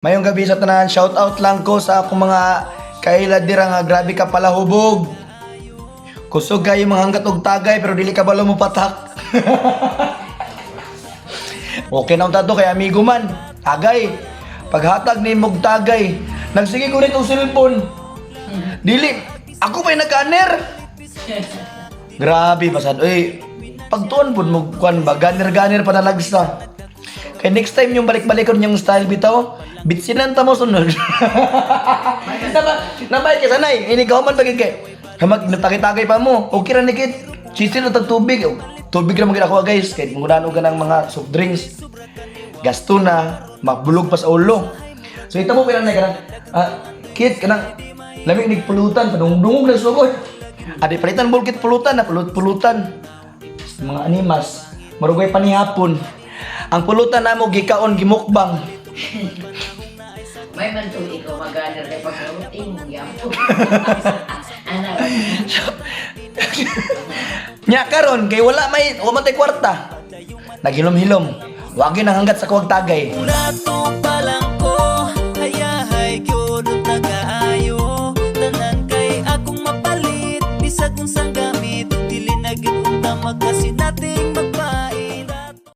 Mayong gabi sa tanan, shout out lang ko sa akong mga kailad dira nga grabe ka pala hubog. Kusog kayo mga hanggat og tagay pero dili ka balo mo patak. Okay na tato kay amigo man. Tagay. Paghatag ni mog tagay, nagsige ko rin og cellphone. Dili, ako pa'y nag-aner. Grabe pasad. Uy, pagtuon po mo kuan ba ganer-ganer pa nalagsa. Kay next time yung balik-balikon yung style bitaw, bitsinan ta mo sunod. Nabay ka sanay, ini ka man pagid kay. Hamag natagay-tagay pa mo. Okay ra nikit. Sisil na tubig. Tubig ra magid ako guys, kay munggunan og kanang mga soft drinks. Gasto na, mabulog pa sa ulo. So ita mo pinang na kanang kid kanang lamig nig pulutan, padungdungog na sugod. Adi palitan bulkit pulutan na pulutan. Mga animas, marugay pa ni hapon. Ang pulutan namo gikaon gimukbang. May man to ikaw maganar kay pagkaruting mo yapo. Ana. Nya karon kay wala tay kwarta. Naghilom-hilom. Wagi nang hanggat sa kuwag tagay. Una to palang